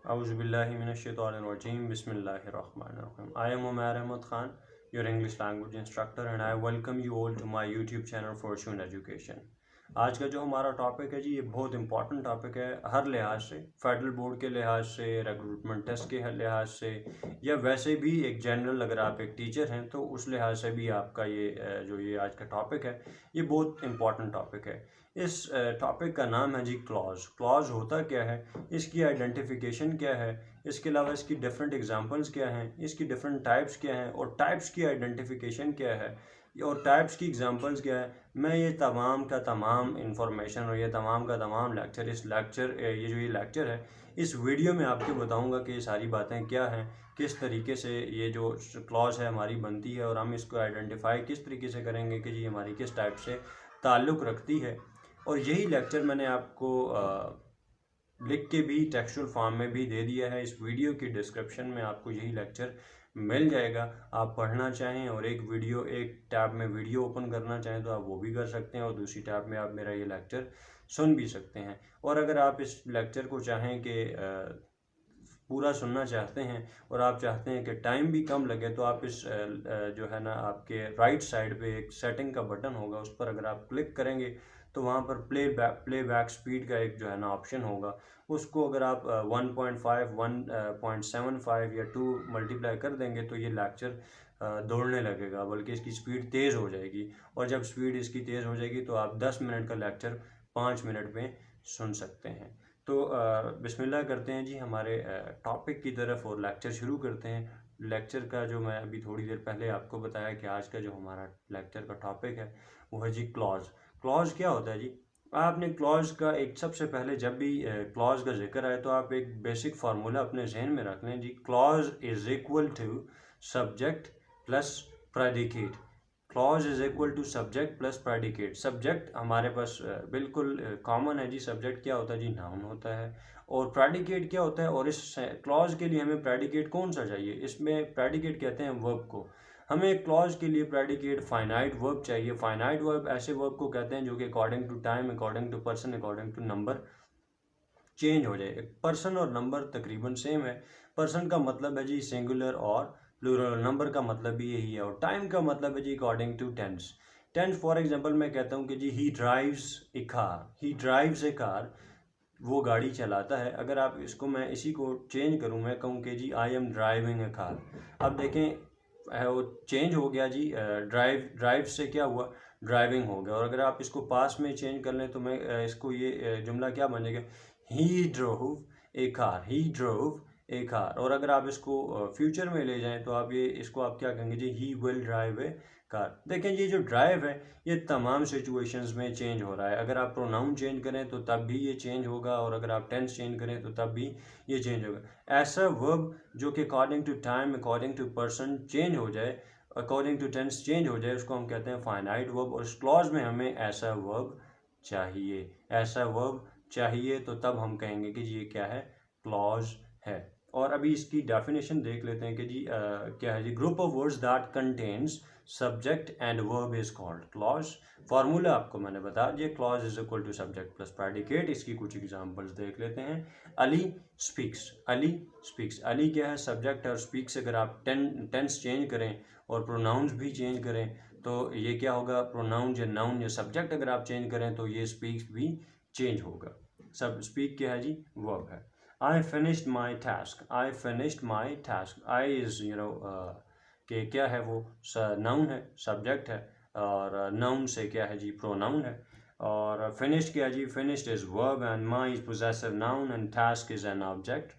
Auzubillahiminash-shaytanir-rajim. Bismillahir-rahmanir-rahim. I am Umair Ahmad Khan, your English language instructor, and I welcome you all to my YouTube channel Fortune Education. आज का जो हमारा topic है जी, ये बहुत इंपॉर्टेंट टॉपिक है हर लिहाज से, फेडरल बोर्ड के लिहाज से, रिक्रूटमेंट टेस्ट के लिहाज से, या वैसे भी एक जनरल अगर आप एक टीचर हैं तो उस लिहाज से भी आपका ये आज का टॉपिक है, ये बहुत इंपॉर्टेंट टॉपिक है। इस टॉपिक का नाम है जी क्लॉज। क्लॉज होता क्या है, इसकी आइडेंटिफिकेशन क्या है, इसके अलावा इसकी डिफरेंट एग्जांपल्स क्या हैं, इसकी डिफरेंट टाइप्स क्या हैं, और टाइप्स की आइडेंटिफिकेशन क्या है और टाइप्स की एग्जांपल्स क्या है। मैं ये तमाम का तमाम इंफॉर्मेशन और ये तमाम का तमाम लेक्चर ये लेक्चर है, इस वीडियो में आपको बताऊंगा कि ये सारी बातें क्या हैं, किस तरीके से ये जो क्लॉज है हमारी बनती है, और हम इसको आइडेंटिफाई किस तरीके से करेंगे कि जी हमारी किस टाइप से ताल्लुक़ रखती है। और यही लेक्चर मैंने आपको लिख के भी टेक्सचुअल फॉर्म में भी दे दिया है। इस वीडियो की डिस्क्रिप्शन में आपको यही लेक्चर मिल जाएगा। आप पढ़ना चाहें और एक टैब में वीडियो ओपन करना चाहें तो आप वो भी कर सकते हैं, और दूसरी टैब में आप मेरा ये लेक्चर सुन भी सकते हैं। और अगर आप इस लेक्चर को चाहें कि पूरा सुनना चाहते हैं और आप चाहते हैं कि टाइम भी कम लगे, तो आप इस जो है ना आपके राइट साइड पे एक सेटिंग का बटन होगा, उस पर अगर आप क्लिक करेंगे तो वहाँ पर प्लेबैक स्पीड का एक जो है ना ऑप्शन होगा, उसको अगर आप 1.5 1.75 या 2 मल्टीप्लाई कर देंगे तो ये लेक्चर दौड़ने लगेगा, बल्कि इसकी स्पीड तेज़ हो जाएगी। और जब स्पीड इसकी तेज़ हो जाएगी तो आप 10 मिनट का लेक्चर 5 मिनट में सुन सकते हैं। तो बिस्मिल्लाह करते हैं जी हमारे टॉपिक की तरफ और लेक्चर शुरू करते हैं। लेक्चर का जो मैं अभी थोड़ी देर पहले आपको बताया कि आज का जो हमारा लेक्चर का टॉपिक है वो है जी क्लॉज। क्लॉज क्या होता है जी? आपने क्लॉज का एक सबसे पहले जब भी क्लॉज का जिक्र आए तो आप एक बेसिक फार्मूला अपने जहन में रख लें जी। Clause is equal to subject plus predicate. Clause is equal to subject plus predicate. Subject हमारे पास बिल्कुल कॉमन है जी। सब्जेक्ट क्या होता है जी? नाउन होता है। और प्रेडिकेट क्या होता है? और इस क्लॉज के लिए हमें प्रेडिकेट कौन सा चाहिए? इसमें प्रेडिकेट कहते हैं वर्ब को। हमें क्लॉज के लिए प्रेडिकेट फाइनाइट वर्ब चाहिए। फाइनाइट वर्ब ऐसे वर्ब को कहते हैं जो कि according to time, according to person, according to number change हो जाए। पर्सन और नंबर तकरीबन सेम है। पर्सन का मतलब है जी सिंगुलर और प्लूरल, नंबर का मतलब भी यही है, और टाइम का मतलब है जी according to tense. Tense for example मैं कहता हूँ कि जी he drives a car, he drives a car, वो गाड़ी चलाता है। अगर आप इसको मैं इसी को चेंज करूँ, मैं कहूँ कि जी I am driving a car, अब देखें वो चेंज हो गया जी। ड्राइव से क्या हुआ? ड्राइविंग हो गया। और अगर आप इसको पास में चेंज कर लें तो मैं इसको ये जुमला क्या बनेगा? ही ड्रोव ए कार, ही ड्रोव ए कार। और अगर आप इसको फ्यूचर में ले जाएं तो आप इसको आप क्या कहेंगे जी? He will drive a car. देखें ये जो ड्राइव है ये तमाम सिचुएशंस में चेंज हो रहा है। अगर आप प्रोनाउन चेंज करें तो तब भी ये चेंज होगा, और अगर आप टेंस चेंज करें तो तब भी ये चेंज होगा। ऐसा वर्ब जो कि according to time, according to person change हो जाए, अकॉर्डिंग टू टेंस चेंज हो जाए, उसको हम कहते हैं फाइनाइट वर्ब। और इस क्लॉज में हमें ऐसा वर्ब चाहिए, ऐसा वर्ब चाहिए, तो तब हम कहेंगे कि ये क्या है? क्लॉज है। और अभी इसकी डेफिनेशन देख लेते हैं कि जी क्या है जी? Group of words that contains subject and verb is called clause. Formula आपको मैंने बता दिया, clause is equal to subject plus predicate. इसकी कुछ एग्जांपल्स देख लेते हैं। अली स्पीक्स, अली स्पीक्स, अली क्या है? सब्जेक्ट है। और स्पीक्स अगर आप टेंस चेंज करें और प्रोनाउंस भी चेंज करें तो ये क्या होगा? प्रोनाउन या नाउन या सब्जेक्ट अगर आप चेंज करें तो ये स्पीक्स भी चेंज होगा। सब स्पीक क्या है जी? वर्ब है। I finished my task, I finished my task, I is कि क्या है वो? नाउन है, सब्जेक्ट है, और नाउन से क्या है जी? प्रोनाउन है। और फिनिश्ड क्या है जी? Finished is verb and my is possessive noun and task is an object.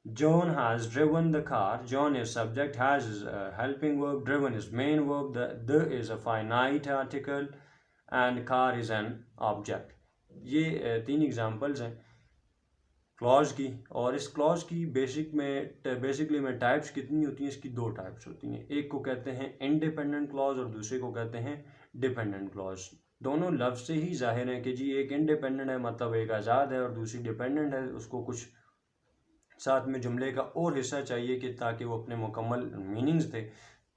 John has driven the car, John is subject, has is helping verb, driven is main verb, the is a finite article and car is an object. ये तीन examples हैं clause की। और इस clause की basically में types कितनी होती हैं? इसकी दो टाइप्स होती हैं। एक को कहते हैं इंडिपेंडेंट क्लॉज और दूसरे को कहते हैं डिपेंडेंट क्लॉज। दोनों लफ्ज़ से ही जाहिर है कि जी एक इंडिपेंडेंट है मतलब एक आज़ाद है, और दूसरी डिपेंडेंट है, उसको कुछ साथ में जुमले का और हिस्सा चाहिए कि ताकि वो अपने मुकम्मल मीनिंग्स दे।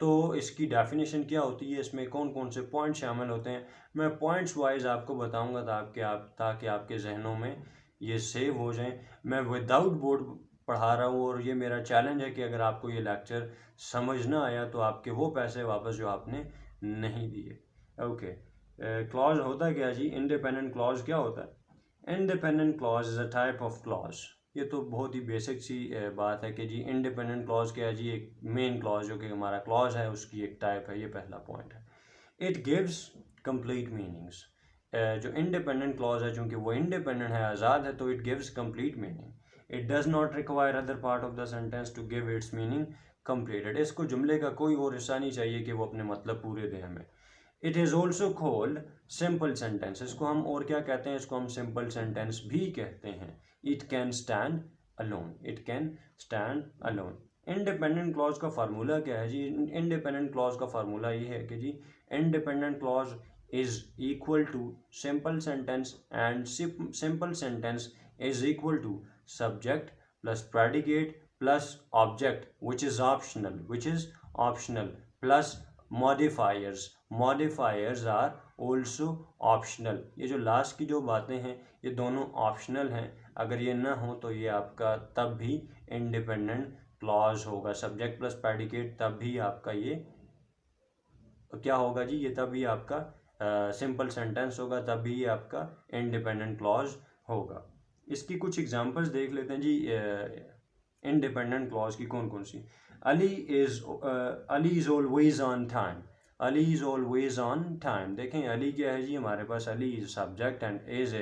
तो इसकी डेफिनेशन क्या होती है, इसमें कौन कौन से पॉइंट शामिल होते हैं, मैं पॉइंट्स वाइज आपको बताऊंगा ताकि आपके जहनों में ये सेव हो जाएं। मैं विदाउट बोर्ड पढ़ा रहा हूँ और ये मेरा चैलेंज है कि अगर आपको ये लेक्चर समझ ना आया तो आपके वो पैसे वापस जो आपने नहीं दिए। ओके, क्लॉज होता क्या जी? इंडिपेंडेंट क्लॉज क्या होता है? Independent clause is a type of clause. ये तो बहुत ही बेसिक सी बात है कि जी इंडिपेंडेंट क्लॉज क्या है जी? एक मेन क्लॉज जो कि हमारा क्लॉज है उसकी एक टाइप है, ये पहला पॉइंट है। It gives complete meanings. जो इंडिपेंडेंट क्लॉज है चूँकि वो इंडिपेंडेंट है, आज़ाद है, तो it gives complete meaning. It does not require other part of the sentence to give its meaning completed. इसको जुमले का कोई और हिस्सा नहीं चाहिए कि वो अपने मतलब पूरे दें हमें। It is also called simple sentence. इसको हम और क्या कहते हैं? इसको हम सिंपल सेंटेंस भी कहते हैं। It can stand alone. It can stand alone. Independent clause का फार्मूला क्या है जी? इंडिपेंडेंट क्लॉज का फार्मूला ये है कि जी independent clause is equal to simple sentence and simple sentence is equal to subject plus predicate plus object which is optional plus modifiers are also optional। ये जो लास्ट की जो बातें हैं ये दोनों ऑप्शनल हैं। अगर ये ना हो तो ये आपका तब भी इंडिपेंडेंट क्लॉज होगा। सब्जेक्ट प्लस प्रेडिकेट तब भी आपका ये क्या होगा जी? ये तभी आपका सिंपल सेंटेंस होगा, तभी ये आपका इंडिपेंडेंट क्लॉज होगा। इसकी कुछ एग्जांपल्स देख लेते हैं जी इंडिपेंडेंट क्लॉज की कौन कौन सी। Ali is always on time. Ali is always on time. देखें अली क्या है जी? हमारे पास Ali is subject and is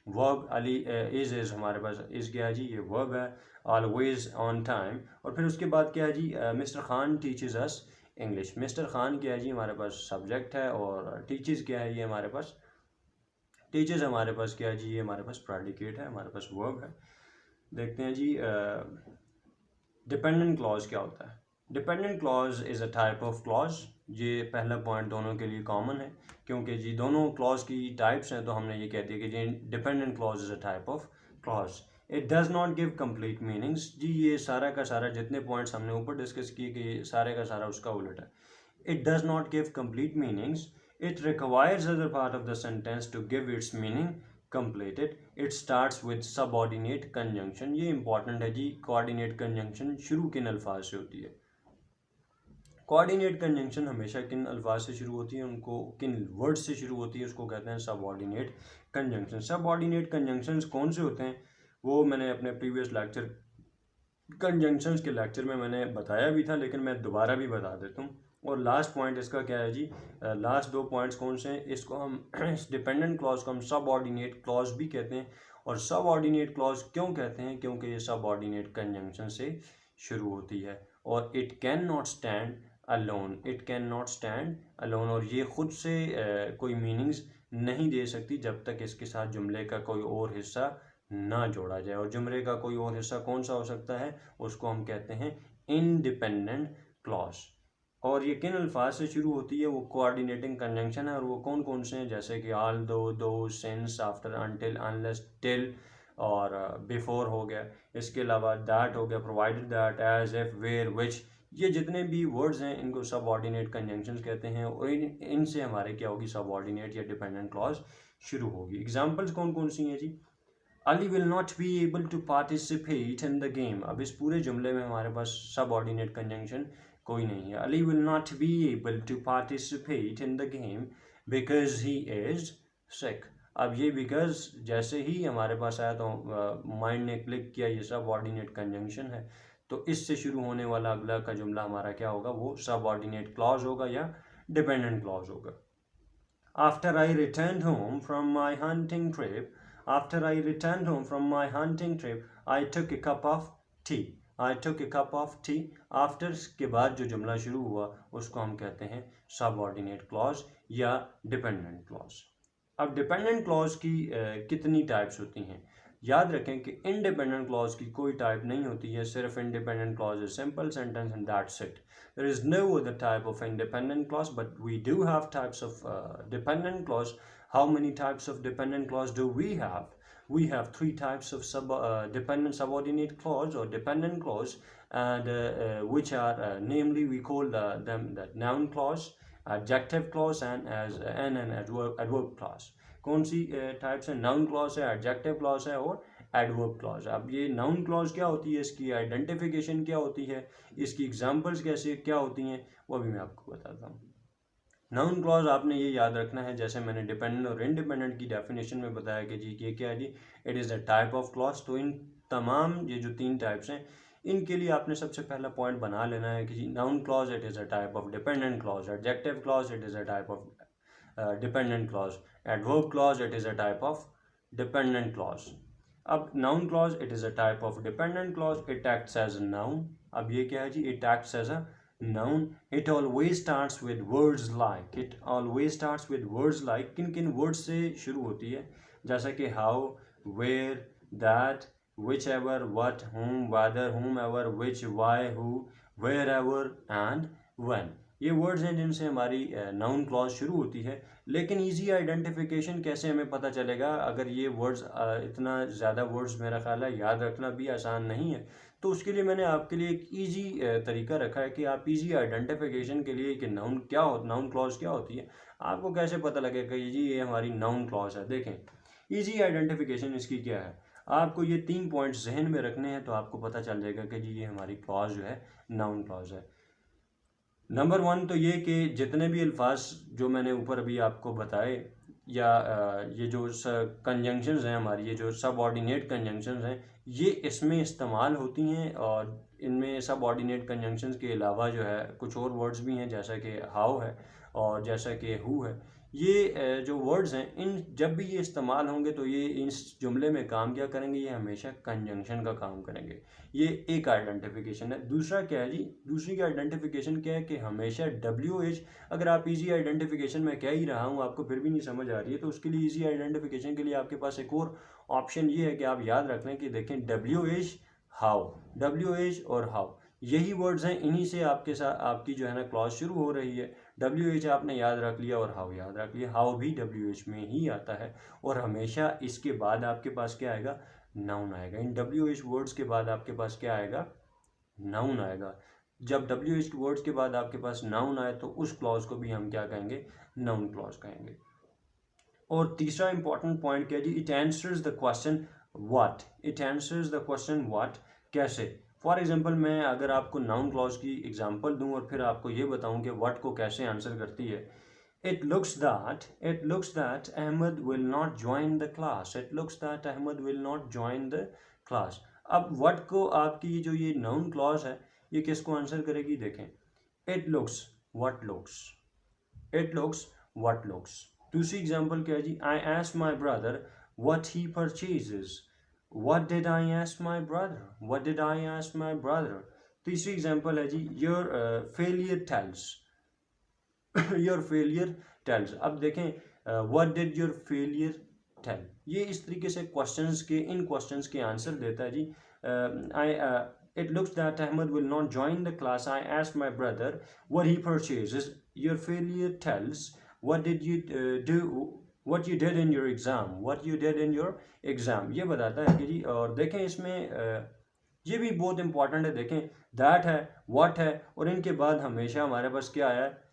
verb. Ali is हमारे पास इज क्या है जी? ये वर्ब है। Always on time. और फिर उसके बाद क्या है जी? Mister Khan teaches us English. Mister Khan क्या है जी? हमारे पास सब्जेक्ट है। और टीचर्स क्या है? ये हमारे पास टीचर्स हमारे पास क्या है जी? ये हमारे पास प्रेडिकेट है, हमारे पास वर्ब है। देखते हैं जी डिपेंडेंट क्लॉज क्या होता है। Dependent clause is a type of clause. ये पहला पॉइंट दोनों के लिए कॉमन है क्योंकि जी दोनों क्लॉज की टाइप्स हैं, तो हमने ये कह दिया कि जी dependent clause is a type of clause. It does not give complete meanings. जी ये सारा का सारा जितने पॉइंट्स हमने ऊपर डिस्कस किए कि सारे का सारा उसका उलट है। It does not give complete meanings. It requires other part of the sentence to give its meaning completed. It starts with subordinate conjunction। ये इंपॉर्टेंट है जी। कोऑर्डिनेट कंजंक्शन शुरू किन अल्फाज से होती है? कोऑर्डिनेट कंजंक्शन हमेशा किन अल्फाज से शुरू होती है, उनको किन वर्ड से शुरू होती है, उसको कहते हैं सबऑर्डिनेट कंजंक्शन। सबऑर्डिनेट कंजंक्शंस कौन से होते हैं वो मैंने अपने प्रीवियस लेक्चर कंजंक्शंस के लेक्चर में मैंने बताया भी था, लेकिन मैं दोबारा भी बता देता हूँ। और लास्ट पॉइंट इसका क्या है जी? लास्ट दो पॉइंट्स कौन से हैं? इसको हम इस डिपेंडेंट क्लॉज को हम सबऑर्डिनेट क्लॉज भी कहते हैं। और सबऑर्डिनेट क्लॉज क्यों कहते हैं? क्योंकि ये सबऑर्डिनेट कंजंक्शन से शुरू होती है। और it can not stand alone. It can not stand alone. और ये खुद से कोई मीनिंग्स नहीं दे सकती जब तक इसके साथ जुमले का कोई और हिस्सा ना जोड़ा जाए। और जुमले का कोई और हिस्सा कौन सा हो सकता है? उसको हम कहते हैं इंडिपेंडेंट क्लॉज। और ये किन अल्फाज से शुरू होती है? वो कोऑर्डिनेटिंग कंजंक्शन है। और वो कौन कौन से हैं? जैसे कि although since, after, until, unless, till और बिफोर हो गया। इसके अलावा दैट हो गया, provided that, as, if, where, which. ये जितने भी वर्ड्स हैं इनको सबऑर्डिनेट कंजंक्शंस कहते हैं। और इनसे हमारे क्या होगी? सबऑर्डिनेट या डिपेंडेंट क्लॉज शुरू होगी। एग्जाम्पल्स कौन कौन सी हैं जी? Ali will not be able to participate in the game. अब इस पूरे जुमले में हमारे पास सबऑर्डिनेट कंजंक्शन कोई नहीं है। Ali will not be able to participate in the game because he is sick. अब ये बिकॉज जैसे ही हमारे पास आया तो माइंड ने क्लिक किया ये सबऑर्डिनेट कंजंक्शन है, तो इससे शुरू होने वाला अगला का जुमला हमारा क्या होगा? वो सबऑर्डिनेट क्लॉज होगा या डिपेंडेंट क्लॉज होगा। After I return home from my hunting trip, After I returned home from my hunting trip, I took a cup of tea. I took a cup of tea. After के बाद जो जुमला शुरू हुआ उसको हम कहते हैं सबऑर्डिनेट क्लॉज या डिपेंडेंट क्लॉज। अब डिपेंडेंट क्लॉज की कितनी टाइप्स होती हैं? याद रखें कि इंडिपेंडेंट क्लॉज की कोई टाइप नहीं होती है। सिर्फ independent clause is simple sentence and that's it. There is no other type of independent clause, but we do have types of dependent clause. How many types of dependent clause do we have? We have three types of dependent subordinate clause or dependent clause, and which are namely we call them the noun clause, adjective clause, and an adverb clause. कौन सी types है? Noun clause है, adjective clause है और adverb clause. अब ये noun clause क्या होती है, इसकी आइडेंटिफिकेशन क्या होती है, इसकी एग्जांपल्स कैसे क्या होती हैं, वो भी मैं आपको बताता हूँ। नाउन क्लॉज आपने ये याद रखना है, जैसे मैंने डिपेंडेंट और इंडिपेंडेंट की डेफिनेशन में बताया कि जी ये क्या है जी, it is a type of clause. तो इन तमाम ये जो 3 टाइप्स हैं इनके लिए आपने सबसे पहला पॉइंट बना लेना है कि जी noun clause it is a type of dependent clause, adjective clause it is a type of dependent clause, adverb clause it is a type of dependent clause. अब noun clause it is a type of dependent clause, it acts as a noun. अब ये क्या है जी, it acts as a noun. It always starts with words like, it always starts with words like, किन किन words से शुरू होती है, जैसा कि how, where, that, whichever, what, whom, whether, whomever, which, why, who, wherever and when। ये words हैं जिनसे हमारी नाउन क्लॉज शुरू होती है। लेकिन इजी आइडेंटिफिकेशन कैसे हमें पता चलेगा, अगर ये वर्ड्स इतना ज़्यादा वर्ड्स मेरा ख्याल है याद रखना भी आसान नहीं है, तो उसके लिए मैंने आपके लिए एक इजी तरीका रखा है कि आप इजी आइडेंटिफिकेशन के लिए कि नाउन क्या हो, नाउन क्लॉज क्या होती है, आपको कैसे पता लगेगा कि जी ये हमारी नाउन क्लॉज है। देखें इजी आइडेंटिफिकेशन इसकी क्या है, आपको ये 3 पॉइंट्स जहन में रखने हैं तो आपको पता चल जाएगा कि जी ये हमारी क्लॉज जो है नाउन क्लॉज है। नंबर 1 तो ये कि जितने भी अल्फाज जो मैंने ऊपर अभी आपको बताए, या ये जो कंजंक्शंस हैं हमारी, ये जो सबऑर्डिनेट कंजंक्शंस हैं, ये इसमें इस्तेमाल होती हैं। और इनमें सबऑर्डिनेट कंजंक्शंस के अलावा जो है कुछ और वर्ड्स भी हैं, जैसा कि हाउ है और जैसा कि हु है। ये जो वर्ड्स हैं इन जब भी ये इस्तेमाल होंगे तो ये इस जुमले में काम क्या करेंगे, ये हमेशा कंजंक्शन का काम करेंगे। ये एक आइडेंटिफिकेशन है। दूसरा क्या है जी, दूसरी की आइडेंटिफिकेशन क्या है कि हमेशा WH, अगर आप इजी आइडेंटिफिकेशन में कह ही रहा हूँ आपको फिर भी नहीं समझ आ रही है, तो उसके लिए इजी आइडेंटिफिकेशन के लिए आपके पास एक और ऑप्शन ये है कि आप याद रख लें कि देखें WH हाउ, WH और हाउ यही वर्ड्स हैं, इन्हीं से आपके साथ आपकी जो है ना क्लॉज शुरू हो रही है। WH आपने याद रख लिया और हाउ याद रख लिया, हाउ भी WH में ही आता है और हमेशा इसके बाद आपके पास क्या आएगा, नाउन आएगा। इन WH वर्ड्स के बाद आपके पास क्या आएगा, नाउन आएगा। जब WH वर्ड्स के बाद आपके पास नाउन आए तो उस क्लॉज को भी हम क्या कहेंगे, नाउन क्लॉज कहेंगे। और तीसरा इंपॉर्टेंट पॉइंट क्या जी, it answers the question what, it answers the question what. कैसे, फॉर एग्जांपल मैं अगर आपको नाउन क्लॉज की एग्जांपल दूं और फिर आपको ये बताऊं कि व्हाट को कैसे आंसर करती है। It looks that Ahmed will not join the class. It looks that Ahmed will not join the class. अब what को आपकी जो ये noun clause है ये किसको आंसर करेगी, देखें it looks, what looks, it looks, what looks। दूसरी एग्जांपल क्या है जी, I asked my brother what he purchases. What did I ask my brother? What did I ask my brother? तीसरी example है जी, your failure tells, your failure tells. अब देखें what did your failure tell, ये इस तरीके से questions के इन क्वेश्चंस के आंसर देता है जी। It looks that Ahmad will not join the class, I asked my brother what he purchases, your failure tells what did you do, what you did in your exam, what you did in your exam, ये बताता है कि जी। और देखें इसमें ये भी बहुत इंपॉर्टेंट है, देखें दैट है, व्हाट है और इनके बाद हमेशा हमारे पास क्या आया है,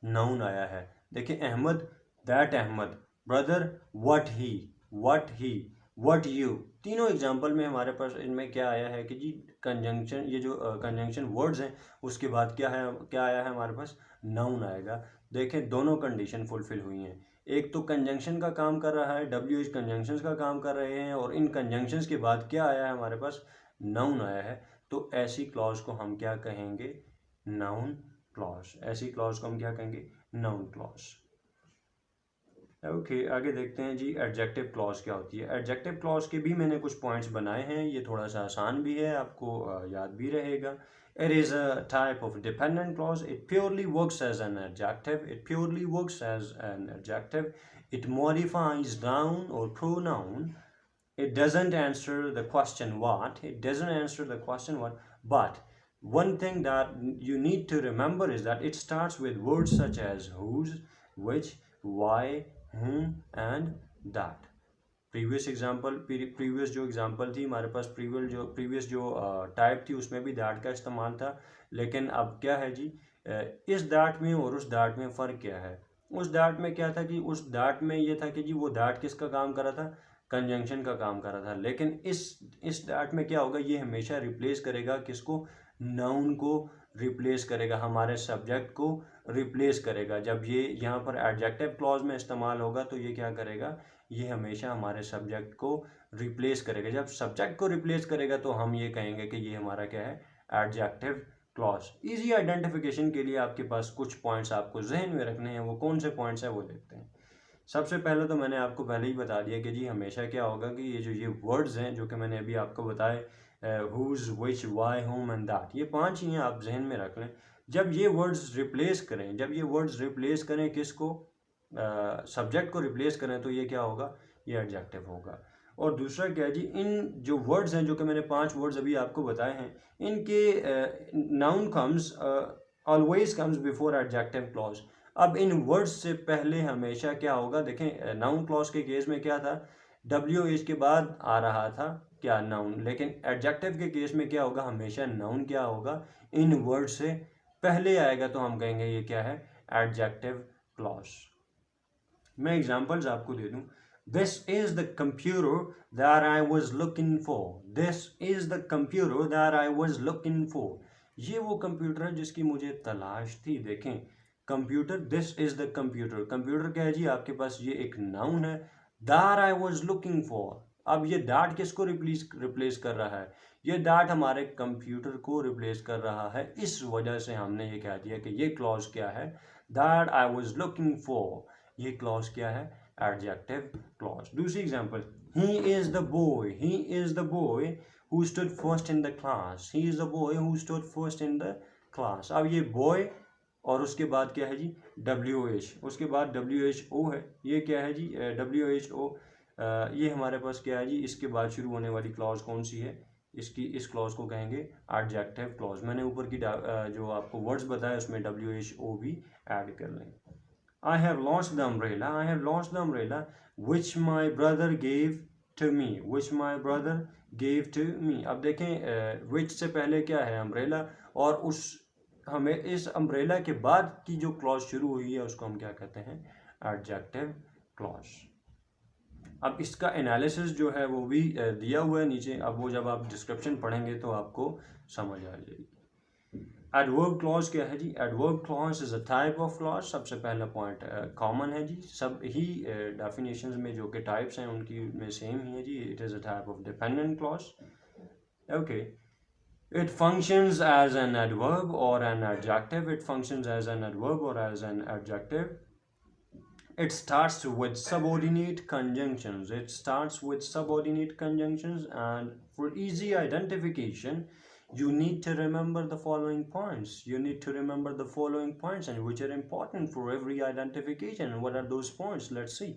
नाउन आया है। देखिए Ahmad, that Ahmad, brother, what he, what he, what you, तीनों एग्जांपल में हमारे पास इनमें क्या आया है कि जी कंजंक्शन, ये जो कंजंक्शन वर्ड्स हैं उसके बाद क्या है, क्या आया है हमारे पास, नाउन आएगा। देखें दोनों कंडीशन फुलफिल हुई हैं, एक तो कंजंक्शन का काम कर रहा है, WH कंजंक्शंस का काम कर रहे हैं और इन कंजंक्शंस के बाद क्या आया है हमारे पास, नाउन आया है। तो ऐसी क्लॉज को हम क्या कहेंगे, नाउन क्लॉज। ऐसी क्लॉज को हम क्या कहेंगे, नाउन क्लॉज। ओके आगे देखते हैं जी एडजेक्टिव क्लॉज क्या होती है। एडजेक्टिव क्लॉज के भी मैंने कुछ पॉइंट्स बनाए हैं, ये थोड़ा सा आसान भी है, आपको याद भी रहेगा। It is a type of dependent clause. It purely works as an adjective. It purely works as an adjective. It modifies noun or pronoun. It doesn't answer the question what. It doesn't answer the question what. But one thing that you need to remember is that it starts with words such as whose, which, why, whom and that. Previous example, previous जो example थी हमारे पास, previous जो type थी उसमें भी that का इस्तेमाल था। लेकिन अब क्या है जी, इस दैट में और उस दैट में फ़र्क क्या है। उस दैट में क्या था कि उस दैट में ये था कि जी वो दैट किसका काम कर रहा था, कंजंक्शन का काम कर रहा था। लेकिन इस दैट में क्या होगा, ये हमेशा रिप्लेस करेगा किसको, नाउन को रिप्लेस करेगा, हमारे सब्जेक्ट को रिप्लेस करेगा। जब ये यहाँ पर एडजेक्टिव क्लॉज में इस्तेमाल होगा तो ये क्या करेगा, ये हमेशा हमारे सब्जेक्ट को रिप्लेस करेगा। जब सब्जेक्ट को रिप्लेस करेगा तो हम ये कहेंगे कि ये हमारा क्या है, एडजेक्टिव क्लॉज। इजी आइडेंटिफिकेशन के लिए आपके पास कुछ पॉइंट्स आपको जहन में रखने हैं। वो कौन से पॉइंट्स हैं वो देखते हैं। सबसे पहले तो मैंने आपको पहले ही बता दिया कि जी हमेशा क्या होगा कि ये वर्ड्स हैं जो कि मैंने अभी आपको बताए, whose, which, why, whom and that, ये 5 ही हैं, आप जहन में रख लें। जब ये वर्ड्स रिप्लेस करें किसको, सब्जेक्ट को रिप्लेस करें, तो ये क्या होगा, ये एडजेक्टिव होगा। और दूसरा क्या है जी, इन जो वर्ड्स हैं जो कि मैंने 5 वर्ड्स अभी आपको बताए हैं, इनके noun comes always comes before adjective clause. अब इन वर्ड्स से पहले हमेशा क्या होगा, देखें नाउन क्लॉज के केस में क्या था, WH के बाद आ रहा था क्या, नाउन। लेकिन एडजेक्टिव के केस में क्या होगा, हमेशा नाउन क्या होगा, इन वर्ड से पहले आएगा, तो हम कहेंगे ये क्या है, एडजेक्टिव क्लॉज। मैं एग्जांपल्स आपको दे दूं, this is the computer that I was looking for, this is the computer that I was looking for, ये वो कंप्यूटर है जिसकी मुझे तलाश थी। देखें computer, this is the computer, computer क्या है जी, आपके पास ये एक नाउन है, that I was looking for. अब ये दैट किसको रिप्लेस कर रहा है, ये दैट हमारे कंप्यूटर को रिप्लेस कर रहा है। इस वजह से हमने ये कह दिया कि ये क्लॉज क्या है, that I was looking for, ये क्लॉज क्या है, एडजेक्टिव क्लॉज। दूसरी example, he is the boy, he is the boy who stood first in the class, he is the boy who stood first in the class. अब ये boy और उसके बाद क्या है जी, WH, उसके बाद WHO है, ये क्या है जी, WHO, ये हमारे पास क्या है जी, इसके बाद शुरू होने वाली क्लॉज कौन सी है, इस क्लॉज को कहेंगे एडजेक्टिव क्लॉज। मैंने ऊपर की जो आपको वर्ड्स बताए उसमें WHO भी ऐड कर लें। I have lost the umbrella, I have lost the umbrella which my brother gave to me, which my brother gave to me। अब देखें which से पहले क्या है, umbrella, और उस हमें इस umbrella के बाद की जो क्लॉज शुरू हुई है उसको हम क्या कहते हैं, एडजेक्टिव क्लॉज। अब इसका एनालिसिस जो है वो भी दिया हुआ है नीचे, अब वो जब आप डिस्क्रिप्शन पढ़ेंगे तो आपको समझ आ जाएगी। एडवर्ब क्लॉज क्या है जी, adverb clause is a type of clause. सबसे पहला पॉइंट कॉमन है जी, सब ही डेफिनेशंस में जो कि टाइप्स हैं उनकी में सेम ही है जी, it is a type of dependent clause. Okay, it functions as an adverb और an adjective, it functions as an adverb और as an adjective. It starts with subordinate conjunctions. It starts with subordinate conjunctions, and for easy identification, you need to remember the following points. You need to remember the following points, and which are important for every identification. And what are those points? Let's see.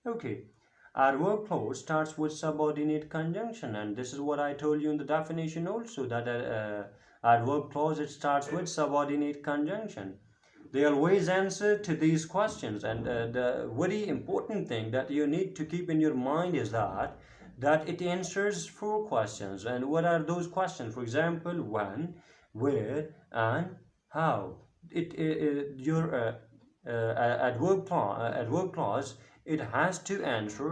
Okay, adverb clause starts with subordinate conjunction, and this is what I told you in the definition also, that adverb clause, it starts with subordinate conjunction. They always answer to these questions, and the very important thing that you need to keep in your mind is that it answers 4 questions. And what are those questions? For example, when, where, and how. Your adverb clause, it has to answer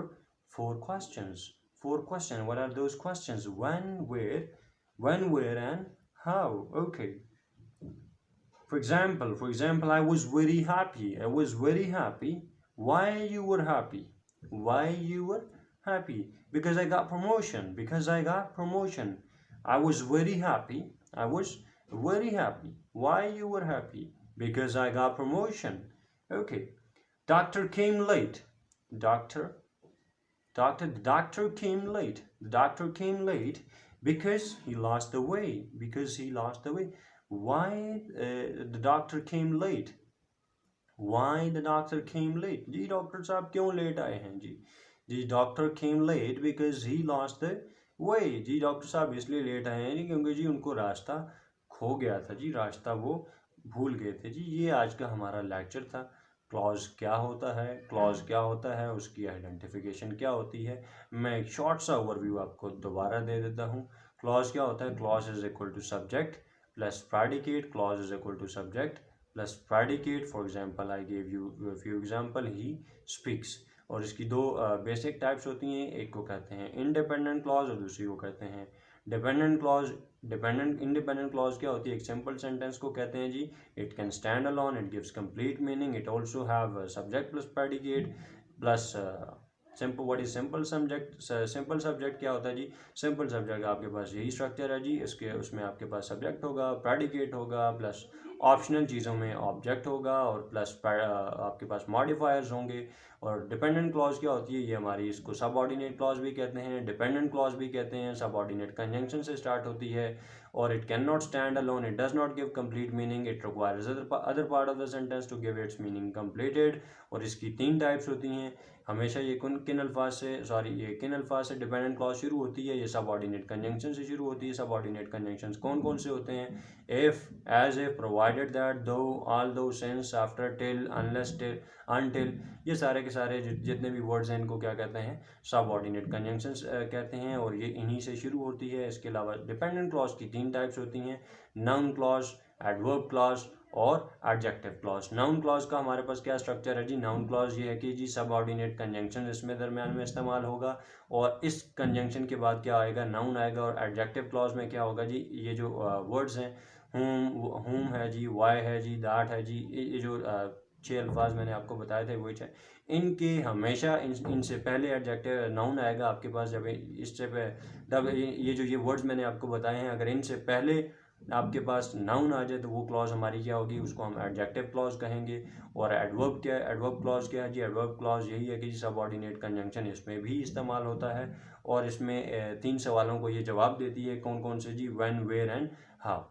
4 questions. 4 questions. What are those questions? When, where, and how. Okay. For example, I was very happy. I was very happy. Why you were happy? Why you were happy? Because I got promotion. Because I got promotion. I was very happy. I was very happy. Why you were happy? Because I got promotion. Okay. Doctor came late. The doctor came late. The doctor came late because he lost the way. Because he lost the way. Why the doctor came late? Why the doctor came late? जी doctor साहब क्यों late आए हैं जी? जी doctor came late because he lost the way। जी doctor साहब इसलिए लेट आए हैं जी क्योंकि जी उनको रास्ता खो गया था जी, रास्ता वो भूल गए थे जी। ये आज का हमारा लेक्चर था। क्लॉज क्या होता है, क्लॉज क्या होता है, उसकी आइडेंटिफिकेशन क्या होती है, मैं एक शॉर्ट सा ओवरव्यू आपको दोबारा दे देता हूँ। क्लॉज क्या होता है, clause is equal to subject plus predicate. Clause is equal to subject plus predicate. For example, I gave you a few example, he speaks, और इसकी दो बेसिक टाइप्स होती हैं, एक को कहते हैं इंडिपेंडेंट क्लॉज और दूसरी को कहते हैं डिपेंडेंट क्लॉज। इंडिपेंडेंट क्लॉज क्या होती है? एक सिंपल सेंटेंस को कहते हैं जी it can stand alone, it gives complete meaning, it also have subject plus predicate plus simple. What is simple subject? Simple subject क्या होता है जी? सिंपल सब्जेक्ट आपके पास यही स्ट्रक्चर है जी, इसके उसमें आपके पास सब्जेक्ट होगा, प्रेडिकेट होगा, प्लस ऑप्शनल चीज़ों में ऑब्जेक्ट होगा और प्लस आपके पास मॉडिफायर्स होंगे। और डिपेंडेंट क्लॉज क्या होती है? ये हमारी इसको सबऑर्डिनेट क्लॉज भी कहते हैं, डिपेंडेंट क्लॉज भी कहते हैं। सबऑर्डिनेट कंजंक्शन से स्टार्ट होती है और it can not stand alone, it does not give complete meaning, it requires other part of the sentence to give its meaning completed. और इसकी 3 टाइप्स होती हैं। हमेशा ये किन अल्फाज से डिपेंडेंट क्लॉज शुरू होती है? ये सबऑर्डिनेट कंजंक्शन से शुरू होती है। सबऑर्डिनेट कंजंक्शंस कौन कौन से होते हैं? If, as if, provided that, though, although, since, after, till, unless, till, until, ये सारे के सारे जितने भी वर्ड्स हैं इनको क्या कहते हैं? सबऑर्डिनेट कंजंक्शंस कहते हैं और ये इन्हीं से शुरू होती है। इसके अलावा डिपेंडेंट क्लॉज की 3 टाइप्स होती हैं, नाउन क्लॉज, एडवर्ब क्लॉज और एडजेक्टिव क्लॉज। नाउन क्लॉज का हमारे पास क्या स्ट्रक्चर है जी? नाउन क्लॉज ये है कि जी सबऑर्डिनेट कंजंक्शन इसमें दरम्यान में इस्तेमाल होगा और इस कंजंक्शन के बाद क्या आएगा? नाउन आएगा। और एडजेक्टिव क्लॉज में क्या होगा जी? ये जो वर्ड्स हैं, हुम है जी, वाई है जी, दैट है जी, ये जो 6 अल्फाज मैंने आपको बताए थे वही है, इनके हमेशा इनसे पहले एडजेक्टिव नाउन आएगा आपके पास। जब इससे तब ये वर्ड्स मैंने आपको बताए हैं, अगर इनसे पहले आपके पास नाउन आ जाए तो वो क्लॉज हमारी क्या होगी? उसको हम एडजेक्टिव क्लॉज कहेंगे। और एडवर्ब क्या है? एडवर्ब क्लॉज क्या है जी? एडवर्ब क्लॉज यही है कि सबऑर्डिनेट कंजंक्शन इसमें भी इस्तेमाल होता है और इसमें 3 सवालों को ये जवाब देती है। कौन कौन से जी? When, where and how.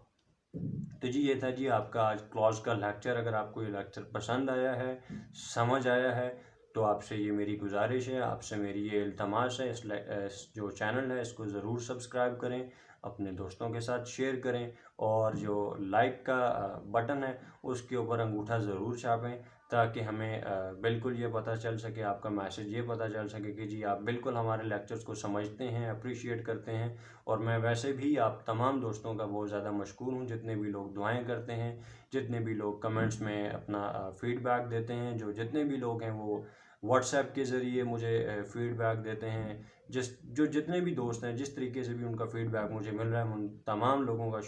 तो जी ये था जी आपका आज क्लॉज का लेक्चर। अगर आपको ये लेक्चर पसंद आया है, समझ आया है, तो आपसे ये मेरी गुजारिश है, आपसे मेरी ये इल्तमास है, इस जो चैनल है इसको ज़रूर सब्सक्राइब करें, अपने दोस्तों के साथ शेयर करें और जो लाइक का बटन है उसके ऊपर अंगूठा ज़रूर छापें ताकि हमें बिल्कुल ये पता चल सके, आपका मैसेज ये पता चल सके कि जी आप बिल्कुल हमारे लेक्चर्स को समझते हैं, अप्रिशिएट करते हैं। और मैं वैसे भी आप तमाम दोस्तों का बहुत ज़्यादा मशकूर हूँ, जितने भी लोग दुआएं करते हैं, जितने भी लोग कमेंट्स में अपना फीडबैक देते हैं, जितने भी लोग हैं वो व्हाट्सएप के ज़रिए मुझे फीडबैक देते हैं, जितने भी दोस्त हैं जिस तरीके से भी उनका फीडबैक मुझे मिल रहा है, मैं उन तमाम लोगों का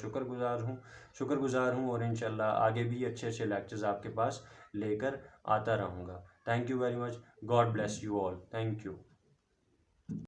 शुक्रगुजार हूँ और इंशाल्लाह आगे भी अच्छे अच्छे लेक्चर्स आपके पास लेकर आता रहूँगा। Thank you very much. God bless you all. Thank you.